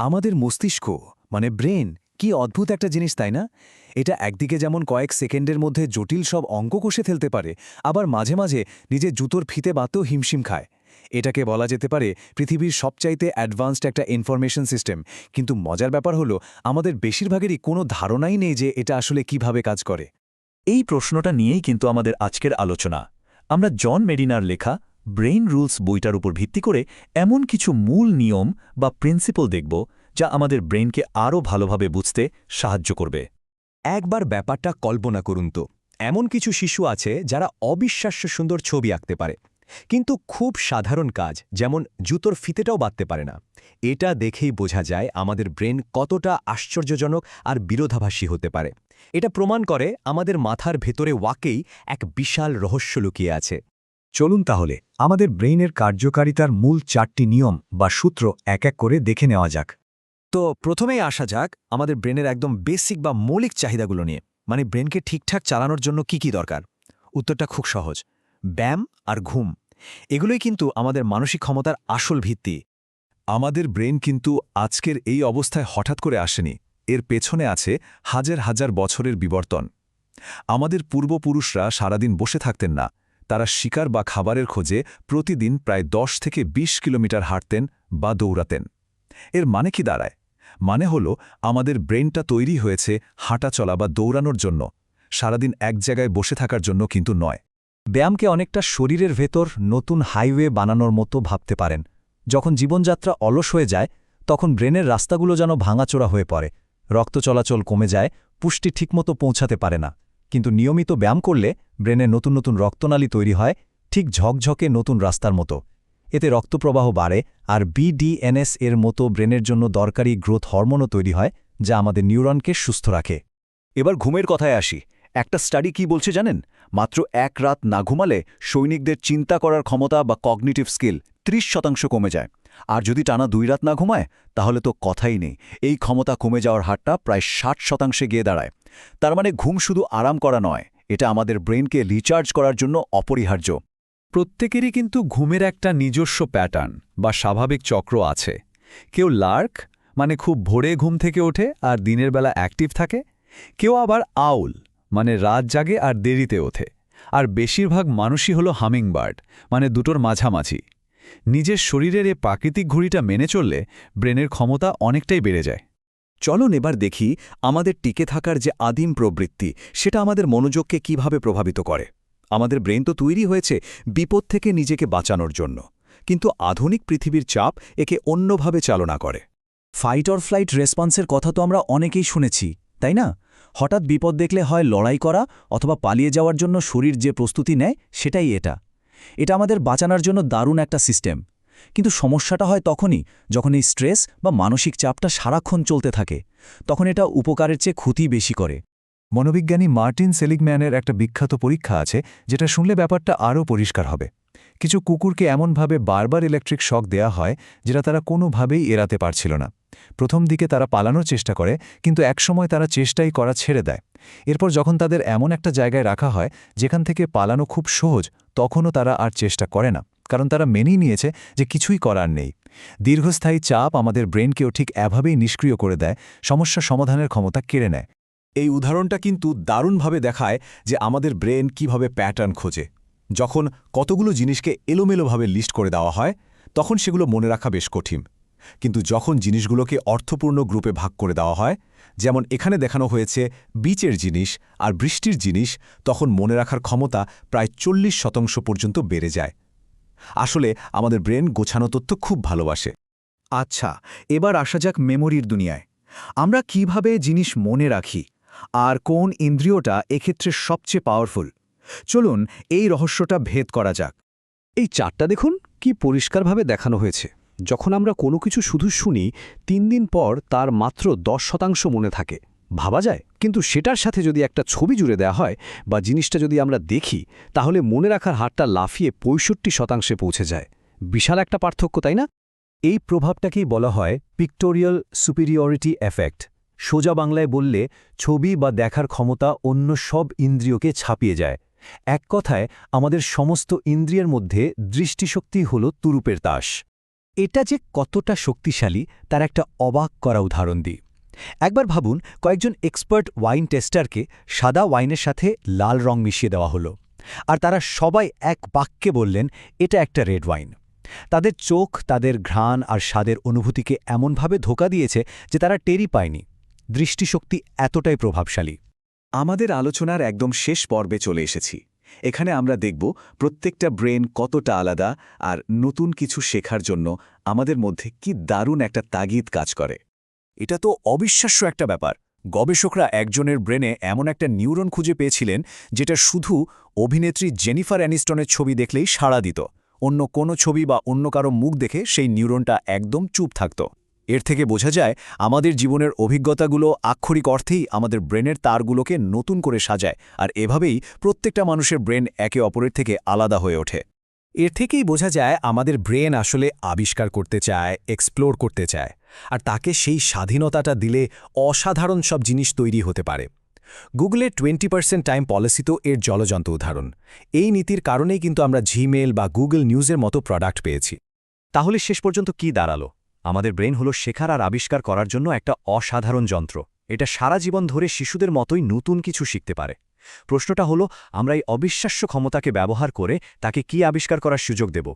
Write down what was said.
আমাদের মস্তিষ্ক মানে ব্রেন কি অদ্ভুত একটা জিনিস তাই না? এটা একদিকে যেমন কয়েক সেকেন্ডের মধ্যে জটিল সব অঙ্ক কষে ফেলতে পারে, আবার মাঝে মাঝে নিজের জুতোর ফিতে বাতেও হিমশিম খায়। এটাকে বলা যেতে পারে পৃথিবীর সবচাইতে অ্যাডভান্সড একটা ইনফরমেশন সিস্টেম। কিন্তু মজার ব্যাপার হলো আমাদের বেশিরভাগেরই কোনো ধারণাই নেই যে এটা আসলে কিভাবে কাজ করে। এই প্রশ্নটা নিয়েই কিন্তু আমাদের আজকের আলোচনা। আমরা জন মেডিনার লেখা ব্রেইন রুলস বইটার উপর ভিত্তি করে এমন কিছু মূল নিয়ম বা প্রিন্সিপল দেখব যা আমাদের ব্রেইনকে আরও ভালোভাবে বুঝতে সাহায্য করবে। একবার ব্যাপারটা কল্পনা করুন তো, এমন কিছু শিশু আছে যারা অবিশ্বাস্য সুন্দর ছবি আঁকতে পারে, কিন্তু খুব সাধারণ কাজ যেমন জুতোর ফিতেটাও বাঁধতে পারে না। এটা দেখেই বোঝা যায় আমাদের ব্রেন কতটা আশ্চর্যজনক আর বিরোধাভাসী হতে পারে। এটা প্রমাণ করে আমাদের মাথার ভেতরে ওয়াকেই এক বিশাল রহস্য লুকিয়ে আছে। চলুন তাহলে আমাদের ব্রেইনের কার্যকারিতার মূল 4টি নিয়ম বা সূত্র এক এক করে দেখে নেওয়া যাক। তো প্রথমেই আসা যাক আমাদের ব্রেনের একদম বেসিক বা মৌলিক চাহিদাগুলো নিয়ে, মানে ব্রেনকে ঠিকঠাক চালানোর জন্য কি কি দরকার। উত্তরটা খুব সহজ, ব্যায়াম আর ঘুম। এগুলোই কিন্তু আমাদের মানসিক ক্ষমতার আসল ভিত্তি। আমাদের ব্রেন কিন্তু আজকের এই অবস্থায় হঠাৎ করে আসেনি, এর পেছনে আছে হাজার হাজার বছরের বিবর্তন। আমাদের পূর্বপুরুষরা সারাদিন বসে থাকতেন না, তারা শিকার বা খাবারের খোঁজে প্রতিদিন প্রায় 10 থেকে 20 কিলোমিটার হাঁটতেন বা দৌড়াতেন। এর মানে কি দাঁড়ায়? মানে হলো আমাদের ব্রেনটা তৈরি হয়েছে হাঁটা চলা বা দৌড়ানোর জন্য, সারাদিন এক জায়গায় বসে থাকার জন্য কিন্তু নয়। ব্যায়ামকে অনেকটা শরীরের ভেতর নতুন হাইওয়ে বানানোর মতো ভাবতে পারেন। যখন জীবনযাত্রা অলস হয়ে যায় তখন ব্রেনের রাস্তাগুলো যেন ভাঙাচোরা হয়ে পড়ে, রক্ত চলাচল কমে যায়, পুষ্টি ঠিকমতো পৌঁছাতে পারে না। কিন্তু নিয়মিত ব্যায়াম করলে ব্রেনে নতুন নতুন রক্তনালী তৈরি হয়, ঠিক ঝকঝকে নতুন রাস্তার মতো। এতে রক্তপ্রবাহ বাড়ে আর BDNS এর মতো ব্রেনের জন্য দরকারি গ্রোথ হরমোনও তৈরি হয়, যা আমাদের নিউরনকে সুস্থ রাখে। এবার ঘুমের কথায় আসি। একটা স্টাডি কি বলছে জানেন? মাত্র 1 রাত না ঘুমালে সৈনিকদের চিন্তা করার ক্ষমতা বা কগনিটিভ স্কিল 30% কমে যায়। আর যদি টানা 2 রাত না ঘুমায় তাহলে তো কথাই নেই, এই ক্ষমতা কমে যাওয়ার হারটা প্রায় 60% গিয়ে দাঁড়ায়। তার মানে ঘুম শুধু আরাম করা নয়, এটা আমাদের ব্রেনকে রিচার্জ করার জন্য অপরিহার্য। প্রত্যেকেরই কিন্তু ঘুমের একটা নিজস্ব প্যাটার্ন বা স্বাভাবিক চক্র আছে। কেউ লার্ক মানে খুব ভোরে ঘুম থেকে ওঠে আর দিনের বেলা অ্যাক্টিভ থাকে, কেউ আবার আউল মানে রাত জাগে আর দেরিতে ওঠে, আর বেশিরভাগ মানুষই হলো হামিংবার্ড মানে দুটোর মাঝামাঝি। নিজের শরীরের এ প্রাকৃতিক ঘড়িটা মেনে চললে ব্রেনের ক্ষমতা অনেকটাই বেড়ে যায়। চলুন এবার দেখি আমাদের টিকে থাকার যে আদিম প্রবৃত্তি সেটা আমাদের মনোযোগকে কিভাবে প্রভাবিত করে। আমাদের ব্রেন তো তৈরি হয়েছে বিপদ থেকে নিজেকে বাঁচানোর জন্য, কিন্তু আধুনিক পৃথিবীর চাপ একে অন্যভাবে চালনা করে। ফাইট অর ফ্লাইট রেসপন্সের কথা তো আমরা অনেকেই শুনেছি, তাই না? হঠাৎ বিপদ দেখলে হয় লড়াই করা অথবা পালিয়ে যাওয়ার জন্য শরীর যে প্রস্তুতি নেয় সেটাই এটা আমাদের বাঁচানোর জন্য দারুণ একটা সিস্টেম। কিন্তু সমস্যাটা হয় তখনই যখন এই স্ট্রেস বা মানসিক চাপটা সারাক্ষণ চলতে থাকে, তখন এটা উপকারের চেয়ে ক্ষতি বেশি করে। মনোবিজ্ঞানী মার্টিন সেলিগম্যানের একটা বিখ্যাত পরীক্ষা আছে, যেটা শুনলে ব্যাপারটা আরও পরিষ্কার হবে। কিছু কুকুরকে এমনভাবে বারবার ইলেকট্রিক শক দেয়া হয় যেটা তারা কোনোভাবেই এড়াতে পারছিল না। প্রথম দিকে তারা পালানোর চেষ্টা করে, কিন্তু একসময় তারা চেষ্টাই করা ছেড়ে দেয়। এরপর যখন তাদের এমন একটা জায়গায় রাখা হয় যেখান থেকে পালানো খুব সহজ, তখনও তারা আর চেষ্টা করে না, কারণ তারা মেনেই নিয়েছে যে কিছুই করার নেই। দীর্ঘস্থায়ী চাপ আমাদের ব্রেনকেও ঠিক এভাবেই নিষ্ক্রিয় করে দেয়, সমস্যা সমাধানের ক্ষমতা কেড়ে নেয়। এই উদাহরণটা কিন্তু দারুণভাবে দেখায় যে আমাদের ব্রেন কিভাবে প্যাটার্ন খোঁজে। যখন কতগুলো জিনিসকে এলোমেলোভাবে লিস্ট করে দেওয়া হয় তখন সেগুলো মনে রাখা বেশ কঠিন, কিন্তু যখন জিনিসগুলোকে অর্থপূর্ণ গ্রুপে ভাগ করে দেওয়া হয়, যেমন এখানে দেখানো হয়েছে বীচের জিনিস আর বৃষ্টির জিনিস, তখন মনে রাখার ক্ষমতা প্রায় 40% পর্যন্ত বেড়ে যায়। আসলে আমাদের ব্রেন গোছানো তথ্য খুব ভালোবাসে। আচ্ছা, এবার আসা যাক মেমোরির দুনিয়ায়। আমরা কিভাবে জিনিস মনে রাখি আর কোন ইন্দ্রিয়টা এক্ষেত্রে সবচেয়ে পাওয়ারফুল? চলুন এই রহস্যটা ভেদ করা যাক। এই চারটা দেখুন কি পরিষ্কারভাবে দেখানো হয়েছে। যখন আমরা কোনো কিছু শুধু শুনি 3 দিন পর তার মাত্র 10% মনে থাকে, ভাবা যায়। কিন্তু সেটার সাথে যদি একটা ছবি জুড়ে দেওয়া হয় বা জিনিসটা যদি আমরা দেখি, তাহলে মনে রাখার হারটা লাফিয়ে 65% পৌঁছে যায়। বিশাল একটা পার্থক্য, তাই না? এই প্রভাবটাকেই বলা হয় পিক্টোরিয়াল সুপিরিয়রিটি এফেক্ট। সোজা বাংলায় বললে ছবি বা দেখার ক্ষমতা অন্য সব ইন্দ্রিয়কে ছাপিয়ে যায়। এক কথায় আমাদের সমস্ত ইন্দ্রিয়ের মধ্যে দৃষ্টিশক্তি হল তুরুপের তাস। এটা যে কতটা শক্তিশালী তার একটা অবাক করা উদাহরণ দিই। একবার ভাবুন, কয়েকজন এক্সপার্ট ওয়াইন টেস্টারকে সাদা ওয়াইনের সাথে লাল রং মিশিয়ে দেওয়া হলো, আর তারা সবাই এক বাক্যে বললেন এটা একটা রেড ওয়াইন। তাদের চোখ তাদের ঘ্রাণ আর স্বাদের অনুভূতিকে এমনভাবে ধোঁকা দিয়েছে যে তারা টেরই পায়নি। দৃষ্টিশক্তি এতটাই প্রভাবশালী। আমাদের আলোচনার একদম শেষ পর্বে চলে এসেছি। এখানে আমরা দেখব প্রত্যেকটা ব্রেন কতটা আলাদা, আর নতুন কিছু শেখার জন্য আমাদের মধ্যে কি দারুণ একটা তাগিদ কাজ করে। এটা তো অবিশ্বাস্য একটা ব্যাপার। গবেষকরা একজনের ব্রেনে এমন একটা নিউরন খুঁজে পেয়েছিলেন যেটা শুধু অভিনেত্রী জেনিফার অ্যানিস্টনের ছবি দেখলেই সাড়া দিত। অন্য কোনো ছবি বা অন্য কারো মুখ দেখে সেই নিউরনটা একদম চুপ থাকত। এর থেকে বোঝা যায় আমাদের জীবনের অভিজ্ঞতাগুলো আক্ষরিক অর্থেই আমাদের ব্রেনের তারগুলোকে নতুন করে সাজায়, আর এভাবেই প্রত্যেকটা মানুষের ব্রেন একে অপরের থেকে আলাদা হয়ে ওঠে। এর থেকেই বোঝা যায় আমাদের ব্রেন আসলে আবিষ্কার করতে চায়, এক্সপ্লোর করতে চায়, আর তাকে সেই স্বাধীনতাটা দিলে অসাধারণ সব জিনিস তৈরি হতে পারে। গুগলের 20% টাইম পলিসি তো এর জ্বলজ্বন্ত উদাহরণ। এই নীতির কারণেই কিন্তু আমরা জিমেল বা গুগল নিউজের মতো প্রোডাক্ট পেয়েছি। তাহলে শেষ পর্যন্ত কি দাঁড়ালো? আমাদের ব্রেন হলো শেখার আর আবিষ্কার করার জন্য একটা অসাধারণ যন্ত্র। এটা সারা জীবন ধরে শিশুদের মতোই নতুন কিছু শিখতে পারে। প্রশ্নটা হলো, আমরা এই অবিশ্বাস্য ক্ষমতাকে ব্যবহার করে তাকে কি আবিষ্কার করার সুযোগ দেব?